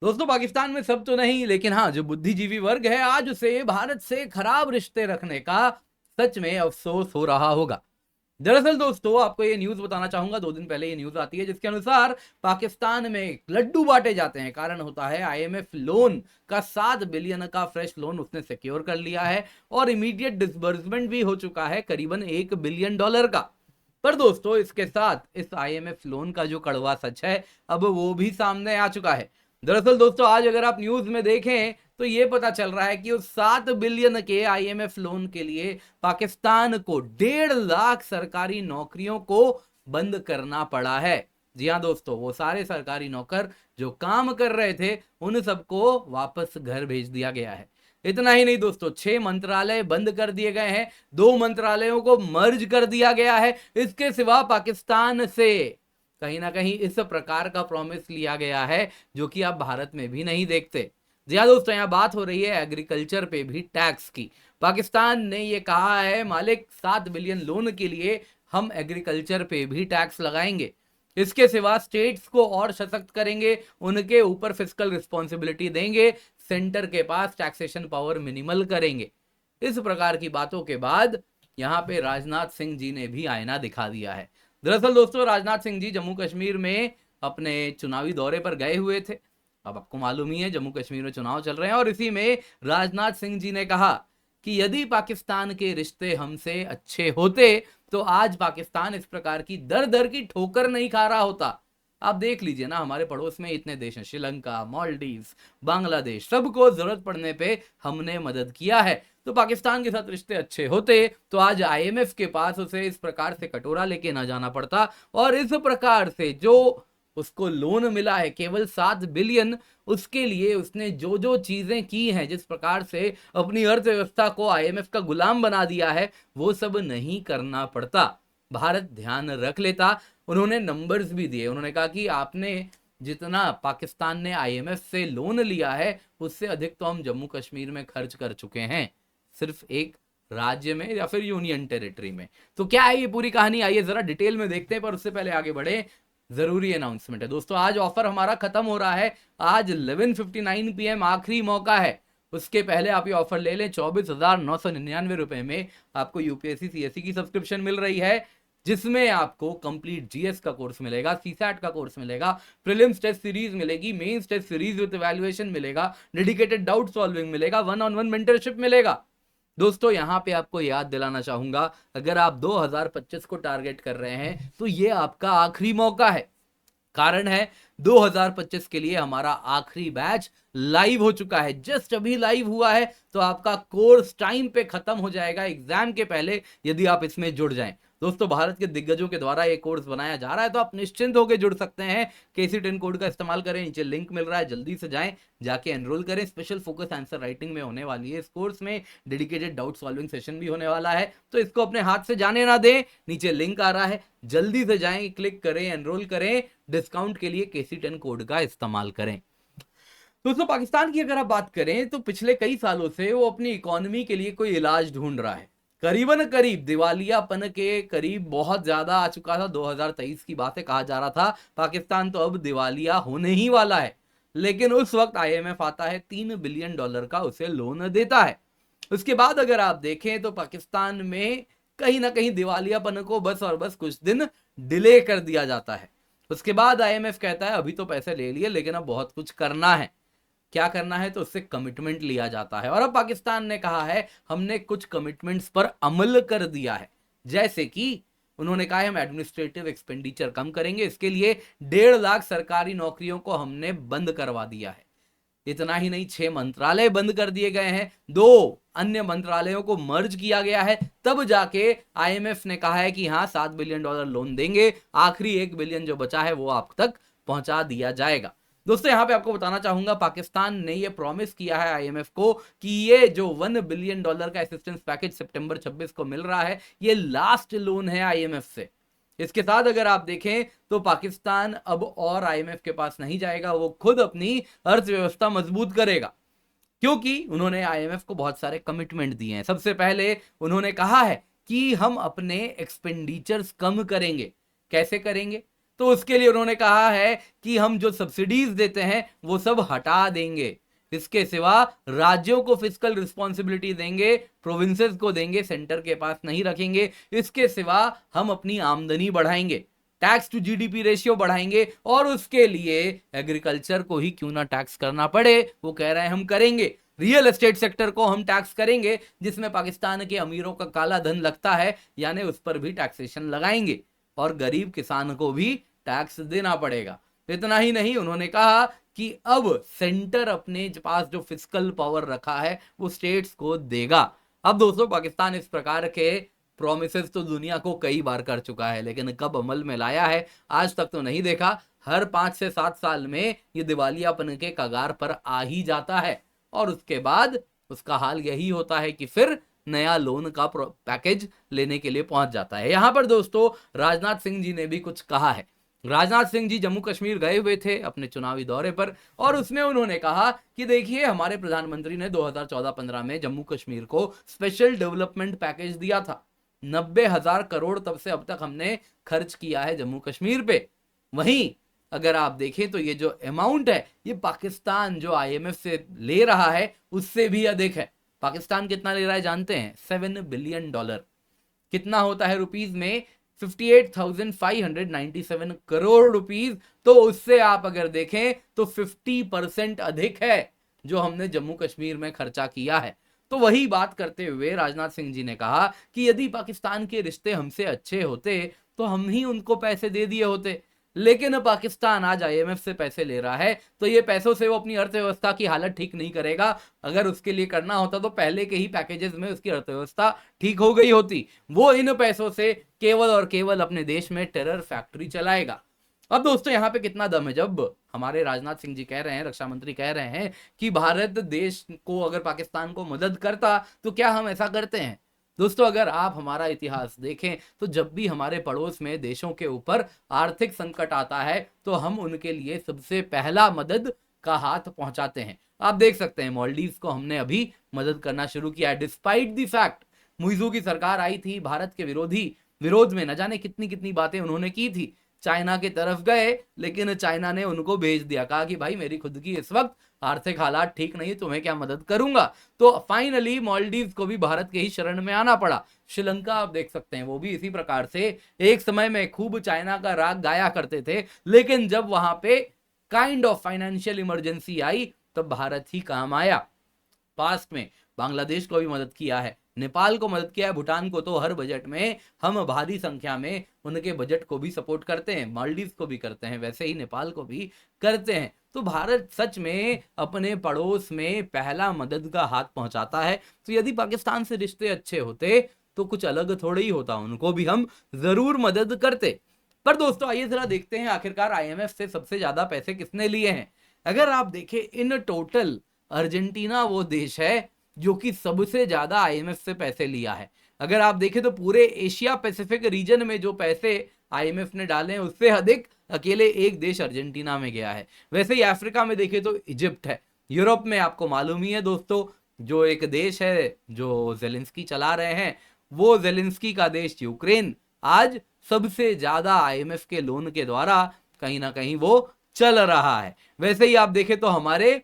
दोस्तों पाकिस्तान में सब तो नहीं, लेकिन हाँ जो बुद्धिजीवी वर्ग है आज उसे भारत से खराब रिश्ते रखने का सच में अफसोस हो रहा होगा। दरअसल दोस्तों आपको ये न्यूज बताना चाहूंगा, 2 दिन पहले ये न्यूज आती है जिसके अनुसार पाकिस्तान में लड्डू बांटे जाते हैं। कारण होता है आईएमएफ लोन का 7 बिलियन का फ्रेश लोन उसने सिक्योर कर लिया है और इमीडिएट डिसबर्समेंट भी हो चुका है करीबन $1 बिलियन का। पर दोस्तों इसके साथ इस आईएमएफ लोन का जो कड़वा सच है अब वो भी सामने आ चुका है। दरअसल दोस्तों आज अगर आप न्यूज में देखें तो ये पता चल रहा है कि उस 7 बिलियन के आईएमएफ लोन के लिए पाकिस्तान को 1.5 लाख सरकारी नौकरियों को बंद करना पड़ा है। जी हाँ दोस्तों, वो सारे सरकारी नौकर जो काम कर रहे थे उन सबको वापस घर भेज दिया गया है। इतना ही नहीं दोस्तों, 6 मंत्रालय बंद कर दिए गए हैं, 2 मंत्रालयों को मर्ज कर दिया गया है। इसके सिवा पाकिस्तान से कहीं ना कहीं इस प्रकार का प्रॉमिस लिया गया है जो कि आप भारत में भी नहीं देखते। जी हाँ दोस्तों, यहाँ बात हो रही है एग्रीकल्चर पे भी टैक्स की। पाकिस्तान ने ये कहा है मालिक 7 बिलियन लोन के लिए हम एग्रीकल्चर पे भी टैक्स लगाएंगे। इसके सिवा स्टेट्स को और सशक्त करेंगे, उनके ऊपर फिस्कल रिस्पॉन्सिबिलिटी देंगे, सेंटर के पास टैक्सेशन पावर मिनिमल करेंगे। इस प्रकार की बातों के बाद यहाँ पे राजनाथ सिंह जी ने भी आईना दिखा दिया है। दरअसल दोस्तों राजनाथ सिंह जी जम्मू कश्मीर में अपने चुनावी दौरे पर गए हुए थे। अब आपको मालूम ही है जम्मू कश्मीर में चुनाव चल रहे हैं और इसी में राजनाथ सिंह जी ने कहा कि यदि पाकिस्तान के रिश्ते हमसे अच्छे होते तो आज पाकिस्तान इस प्रकार की दर दर की ठोकर नहीं खा रहा होता। आप देख लीजिए ना, हमारे पड़ोस में इतने देश हैं, श्रीलंका, मालदीव्स, बांग्लादेश, सबको जरूरत पड़ने पे हमने मदद किया है। तो पाकिस्तान के साथ रिश्ते अच्छे होते तो आज आईएमएफ के पास उसे इस प्रकार से कटोरा लेके ना जाना पड़ता और इस प्रकार से जो उसको लोन मिला है केवल 7 बिलियन, उसके लिए उसने जो जो चीजें की हैं, जिस प्रकार से अपनी अर्थव्यवस्था को आईएमएफ का गुलाम बना दिया है, वो सब नहीं करना पड़ता। भारत ध्यान रख लेता। उन्होंने नंबर्स भी दिए, उन्होंने कहा कि आपने जितना पाकिस्तान ने आईएमएफ से लोन लिया है उससे अधिक तो हम जम्मू कश्मीर में खर्च कर चुके हैं, सिर्फ एक राज्य में या फिर यूनियन टेरिटरी में। तो क्या है ये पूरी कहानी, आइए जरा डिटेल में देखते हैं। पर उससे पहले आगे बढ़े, जरूरी अनाउंसमेंट है दोस्तों। आज ऑफर हमारा खत्म हो रहा है, आज 11:59 PM आखिरी मौका है। उसके पहले आप ये ऑफर ले लें। 24,999 रुपए में आपको यूपीएससी सीएससी की सब्सक्रिप्शन मिल रही है, जिसमें आपको कंप्लीट जीएस का कोर्स मिलेगा, सीसैट का कोर्स मिलेगा, प्रीलिम्स टेस्ट सीरीज मिलेगी, mains test series with evaluation मिलेगा, डेडिकेटेड डाउट सॉल्विंग मिलेगा, 1-on-1 मेंटरशिप मिलेगा। दोस्तों यहाँ पे आपको याद दिलाना चाहूंगा, अगर आप 2025 को टारगेट कर रहे हैं तो ये आपका आखिरी मौका है। कारण है 2025 के लिए हमारा आखिरी बैच लाइव हो चुका है, जस्ट अभी लाइव हुआ है। तो आपका कोर्स टाइम पे खत्म हो जाएगा एग्जाम के पहले, यदि आप इसमें जुड़ जाएं। दोस्तों भारत के दिग्गजों के द्वारा ये कोर्स बनाया जा रहा है, तो आप निश्चिंत होकर जुड़ सकते हैं। KC10 कोड का इस्तेमाल करें, नीचे लिंक मिल रहा है, जल्दी से जाएं, जाके एनरोल करें। स्पेशल फोकस आंसर राइटिंग में होने वाली है इस कोर्स में, डेडिकेटेड डाउट सॉल्विंग सेशन भी होने वाला है। तो इसको अपने हाथ से जाने ना दें, नीचे लिंक आ रहा है, जल्दी से जाएं, क्लिक करें, एनरोल करें। डिस्काउंट के लिए KC10 कोड का इस्तेमाल करें। दोस्तों पाकिस्तान की अगर आप बात करें तो पिछले कई सालों से वो अपनी इकोनॉमी के लिए कोई इलाज ढूंढ रहा है। करीबन करीब दिवालियापन के करीब बहुत ज्यादा आ चुका था। 2023 की बातें कहा जा रहा था पाकिस्तान तो अब दिवालिया होने ही वाला है, लेकिन उस वक्त आईएमएफ आता है, $3 बिलियन का उसे लोन देता है। उसके बाद अगर आप देखें तो पाकिस्तान में कहीं ना कहीं दिवालियापन को बस और बस कुछ दिन डिले कर दिया जाता है। उसके बाद आईएमएफ कहता है अभी तो पैसे ले लिए लेकिन अब बहुत कुछ करना है। क्या करना है तो उससे कमिटमेंट लिया जाता है और अब पाकिस्तान ने कहा है हमने कुछ कमिटमेंट्स पर अमल कर दिया है। जैसे कि उन्होंने कहा है हम एडमिनिस्ट्रेटिव एक्सपेंडिचर कम करेंगे, इसके लिए 1.5 लाख सरकारी नौकरियों को हमने बंद करवा दिया है। इतना ही नहीं, 6 मंत्रालय बंद कर दिए गए हैं, 2 अन्य मंत्रालयों को मर्ज किया गया है। तब जाके आईएमएफ ने कहा है कि हाँ $7 बिलियन लोन देंगे, आखिरी 1 बिलियन जो बचा है वो आप तक पहुंचा दिया जाएगा। दोस्तों यहां पे आपको बताना चाहूंगा, पाकिस्तान ने ये प्रॉमिस किया है आईएमएफ को कि ये जो $1 बिलियन का असिस्टेंस पैकेज सितंबर 26 को मिल रहा है, ये लास्ट लोन है आईएमएफ से। इसके साथ अगर आप देखें तो पाकिस्तान अब और आईएमएफ के पास नहीं जाएगा, वो खुद अपनी अर्थव्यवस्था मजबूत करेगा, क्योंकि उन्होंने आईएमएफ को बहुत सारे कमिटमेंट दिए हैं। सबसे पहले उन्होंने कहा है कि हम अपने एक्सपेंडिचर्स कम करेंगे। कैसे करेंगे? तो उसके लिए उन्होंने कहा है कि हम जो सब्सिडीज देते हैं वो सब हटा देंगे। इसके सिवा राज्यों को फिस्कल रिस्पॉन्सिबिलिटी देंगे, प्रोविंसेस को देंगे, सेंटर के पास नहीं रखेंगे। इसके सिवा हम अपनी आमदनी बढ़ाएंगे, टैक्स टू जीडीपी रेशियो बढ़ाएंगे, और उसके लिए एग्रीकल्चर को ही क्यों ना टैक्स करना पड़े, वो कह रहे हैं हम करेंगे। रियल एस्टेट सेक्टर को हम टैक्स करेंगे, जिसमें पाकिस्तान के अमीरों का काला धन लगता है, यानी उस पर भी टैक्सेशन लगाएंगे, और गरीब किसान को भी टैक्स देना पड़ेगा। इतना ही नहीं, उन्होंने कहा कि अब सेंटर अपने पास जो फिस्कल पावर रखा है वो स्टेट्स को देगा। अब दोस्तों, पाकिस्तान इस प्रकार के प्रोमिसेस तो दुनिया को कई बार कर चुका है, लेकिन कब अमल में लाया है आज तक तो नहीं देखा। हर 5 से 7 साल में ये दिवालियापन के कगार पर आ ही जाता है, और उसके बाद उसका हाल यही होता है कि फिर नया लोन का पैकेज लेने के लिए पहुंच जाता है। यहां पर दोस्तों राजनाथ सिंह जी ने भी कुछ कहा है। राजनाथ सिंह जी जम्मू कश्मीर गए हुए थे अपने चुनावी दौरे पर, और उसमें उन्होंने कहा कि देखिए, हमारे प्रधानमंत्री ने 2014-15 में जम्मू कश्मीर को स्पेशल डेवलपमेंट पैकेज दिया था। 90,000 करोड़ तब से अब तक हमने खर्च किया है जम्मू कश्मीर पे। वहीं अगर आप देखें तो ये जो अमाउंट है, ये पाकिस्तान जो आईएमएफ से ले रहा है उससे भी अधिक है। पाकिस्तान कितना ले रहा है जानते हैं? $7 बिलियन। कितना होता है रुपीज में? 58,597 करोड़ रुपीज। तो उससे आप अगर देखें तो 50% अधिक है जो हमने जम्मू कश्मीर में खर्चा किया है। तो वही बात करते हुए राजनाथ सिंह जी ने कहा कि यदि पाकिस्तान के रिश्ते हमसे अच्छे होते तो हम ही उनको पैसे दे दिए होते, लेकिन पाकिस्तान आज आईएमएफ से पैसे ले रहा है, तो ये पैसों से वो अपनी अर्थव्यवस्था की हालत ठीक नहीं करेगा। अगर उसके लिए करना होता तो पहले के ही पैकेजेस में उसकी अर्थव्यवस्था ठीक हो गई होती। वो इन पैसों से केवल और केवल अपने देश में टेरर फैक्ट्री चलाएगा। अब दोस्तों, यहाँ पे कितना दम है जब हमारे राजनाथ सिंह जी कह रहे हैं, रक्षा मंत्री कह रहे हैं कि भारत देश को अगर पाकिस्तान को मदद करता तो क्या हम ऐसा करते हैं? दोस्तों, अगर आप हमारा इतिहास देखें तो जब भी हमारे पड़ोस में देशों के ऊपर आर्थिक संकट आता है तो हम उनके लिए सबसे पहला मदद का हाथ पहुंचाते हैं। आप देख सकते हैं मालदीव्स को हमने अभी मदद करना शुरू किया है, डिस्पाइट द फैक्ट मुइज़ू की सरकार आई थी भारत के विरोध में, न जाने कितनी कितनी बातें उन्होंने की थी। चाइना की तरफ गए, लेकिन चाइना ने उनको भेज दिया, कहा कि भाई मेरी खुद की इस वक्त आर्थिक हालात ठीक नहीं, तुम्हें क्या मदद करूंगा। तो फाइनली मालदीव को भी भारत के ही शरण में आना पड़ा। श्रीलंका आप देख सकते हैं, वो भी इसी प्रकार से एक समय में खूब चाइना का राग गाया करते थे, लेकिन जब वहां पे काइंड ऑफ फाइनेंशियल इमरजेंसी आई तब भारत ही काम आया। पास्ट में बांग्लादेश को भी मदद किया है, नेपाल को मदद किया है, भूटान को तो हर बजट में हम भारी संख्या में उनके बजट को भी सपोर्ट करते हैं, मालदीव को भी करते हैं, वैसे ही नेपाल को भी करते हैं। तो भारत सच में अपने पड़ोस में पहला मदद का हाथ पहुंचाता है। तो यदि पाकिस्तान से रिश्ते अच्छे होते तो कुछ अलग थोड़ा ही होता, उनको भी हम जरूर मदद करते। पर दोस्तों, आइए जरा देखते हैं आखिरकार आईएमएफ से सबसे ज्यादा पैसे किसने लिए हैं। अगर आप देखें इन टोटल, अर्जेंटीना वो देश है जो कि सबसे ज्यादा आईएमएफ से पैसे लिया है। अगर आप देखें तो पूरे एशिया पैसिफिक रीजन में जो पैसे आईएमएफ ने डाले हैं उससे अधिक अकेले एक देश अर्जेंटीना में गया है। वैसे ही अफ्रीका में देखें तो इजिप्ट है। यूरोप में आपको मालूम ही है दोस्तों, जो एक देश है जो जेलेंस्की चला रहे हैं, वो जेलेंस्की का देश यूक्रेन आज सबसे ज्यादा आईएमएफ के लोन के द्वारा कहीं ना कहीं वो चल रहा है। वैसे ही आप देखें तो हमारे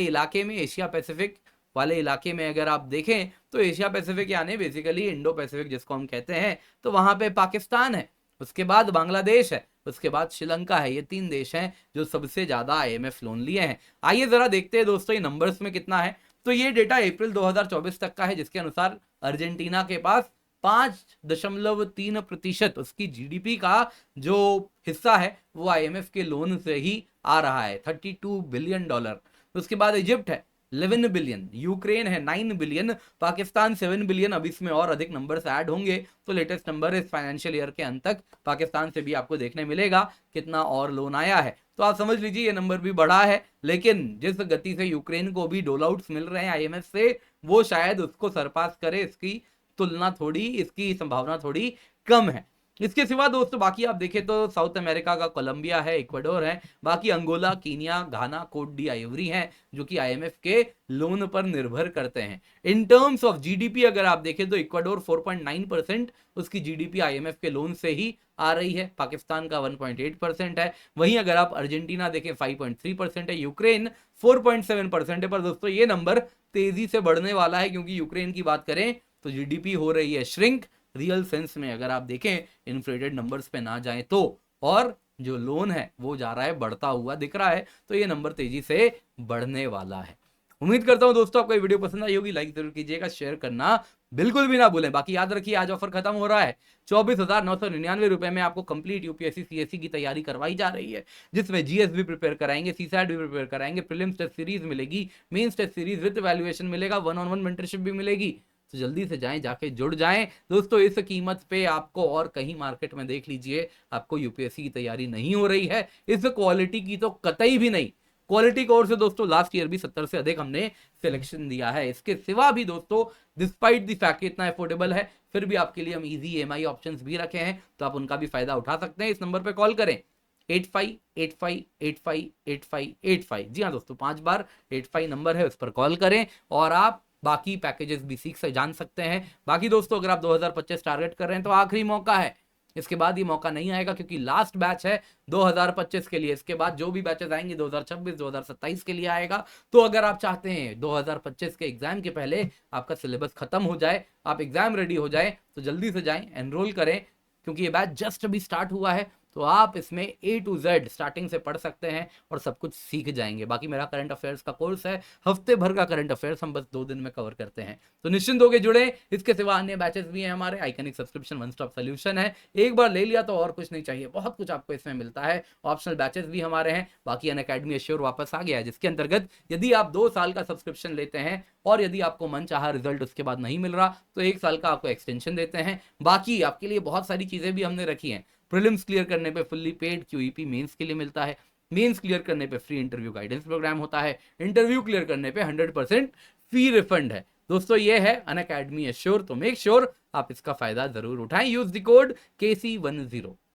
इलाके में, एशिया पैसिफिक वाले इलाके में अगर आप देखें तो एशिया पैसिफिक यानी बेसिकली इंडो पैसिफिक जिसको हम कहते हैं, तो वहां पे पाकिस्तान है, उसके बाद बांग्लादेश है, उसके बाद श्रीलंका है। ये 3 देश हैं जो सबसे ज्यादा आईएमएफ लोन लिए हैं। आइए जरा देखते हैं दोस्तों ये नंबर्स में कितना है। तो ये डेटा अप्रैल 2024 तक का है, जिसके अनुसार अर्जेंटीना के पास 5.3% उसकी जीडीपी का जो हिस्सा है वो आईएमएफ के लोन से ही आ रहा है, $32 बिलियन। उसके बाद इजिप्ट है 11 बिलियन, यूक्रेन है 9 बिलियन, पाकिस्तान 7 बिलियन। अब इसमें और अधिक नंबर्स ऐड होंगे, तो लेटेस्ट नंबर इस फाइनेंशियल ईयर के अंत तक पाकिस्तान से भी आपको देखने मिलेगा कितना और लोन आया है। तो आप समझ लीजिए ये नंबर भी बढ़ा है, लेकिन जिस गति से यूक्रेन को भी डोल आउट्स मिल रहे हैं आईएमएफ से, वो शायद उसको सरपास करे, इसकी तुलना थोड़ी, इसकी संभावना थोड़ी कम है। इसके सिवा दोस्तों बाकी आप देखें तो साउथ अमेरिका का कोलंबिया है, इक्वाडोर है, बाकी अंगोला, कीनिया, घाना, कोट डी आइवरी हैं जो कि आईएमएफ के लोन पर निर्भर करते हैं। इन टर्म्स ऑफ जीडीपी अगर आप देखें तो इक्वाडोर 4.9% उसकी जीडीपी आईएमएफ के लोन से ही आ रही है, पाकिस्तान का 1.8% है। वहीं अगर आप अर्जेंटीना देखें 5.3% है, यूक्रेन 4.7% है। पर दोस्तों ये नंबर तेजी से बढ़ने वाला है क्योंकि यूक्रेन की बात करें तो जीडीपी हो रही है श्रिंक रियल सेंस में, अगर आप देखें इन्फ्लेटेड नंबर्स पे ना जाए तो, और जो लोन है वो जा रहा है बढ़ता हुआ दिख रहा है, तो ये नंबर तेजी से बढ़ने वाला है। उम्मीद करता हूं दोस्तों आपको ये वीडियो पसंद आई होगी, लाइक जरूर कीजिएगा, शेयर करना बिल्कुल भी ना भूलें। बाकी याद रखिए आज ऑफर खत्म हो रहा है, 24,999 रुपए में आपको कंप्लीट यूपीएससी सीएससी की तैयारी करवाई जा रही है, जिसमें जीएस भी प्रिपेयर कराएंगे, सीसैट भी प्रिपेयर कराएंगे, प्रीलिम्स टेस्ट सीरीज मिलेगी, mains test series with valuation मिलेगा, 1-on-1 मेंटरशिप भी मिलेगी। तो जल्दी से जाएं, जाके जुड़ जाएं दोस्तों। इस कीमत पे आपको और कहीं मार्केट में देख लीजिए आपको यूपीएससी की तैयारी नहीं हो रही है, इस क्वालिटी की तो कतई भी नहीं। क्वालिटी कोर्स से दोस्तों लास्ट ईयर भी 70 से अधिक हमने सिलेक्शन दिया है। इसके सिवा भी दोस्तों डिस्पाइट द फैक्ट इतना अफोर्डेबल है, फिर भी आपके लिए हम इजी ईएमआई ऑप्शंस भी रखे हैं, तो आप उनका भी फायदा उठा सकते हैं। इस नंबर पे कॉल करें 8585858585। जी हाँ दोस्तों, 5 बार 85 नंबर है, उस पर कॉल करें और आप बाकी पैकेजेस भी सीख से जान सकते हैं। बाकी दोस्तों अगर आप 2025 टारगेट कर रहे हैं तो आखिरी मौका है, इसके बाद ये मौका नहीं आएगा क्योंकि लास्ट बैच है 2025 के लिए। इसके बाद जो भी बैचेस आएंगे 2026 2027 के लिए आएगा। तो अगर आप चाहते हैं 2025 के एग्जाम के पहले आपका सिलेबस खत्म हो जाए, आप एग्जाम रेडी हो जाए, तो जल्दी से जाएं, एनरोल करें, क्योंकि ये बैच जस्ट अभी स्टार्ट हुआ है। तो आप इसमें A to Z स्टार्टिंग से पढ़ सकते हैं और सब कुछ सीख जाएंगे। बाकी मेरा करंट अफेयर्स का कोर्स है, हफ्ते भर का करंट अफेयर्स हम बस 2 दिन में कवर करते हैं, तो निश्चिंत होकर जुड़े। इसके सिवा अन्य बैचेस भी हैं हमारे, iconic subscription one stop solution है, एक बार ले लिया तो और कुछ नहीं चाहिए, बहुत कुछ आपको इसमें मिलता है। ऑप्शनल बैचेस भी हमारे हैं। बाकी अनअकैडमी एश्योर वापस आ गया है, जिसके अंतर्गत यदि आप 2 साल का सब्सक्रिप्शन लेते हैं और यदि आपको मन चाहा रिजल्ट उसके बाद नहीं मिल रहा तो 1 साल का आपको एक्सटेंशन देते हैं। बाकी आपके लिए बहुत सारी चीजें भी हमने रखी हैं। प्रीलिम्स क्लियर करने पे फुल्ली पेड क्यूईपी मेंस के लिए मिलता है, मेंस क्लियर करने पे फ्री इंटरव्यू गाइडेंस प्रोग्राम होता है, इंटरव्यू क्लियर करने पे 100% फी रिफंड है। दोस्तों ये है अनअकैडमी एश्योर, तो मेक श्योर आप इसका फायदा जरूर उठाएं। Use the code KC10।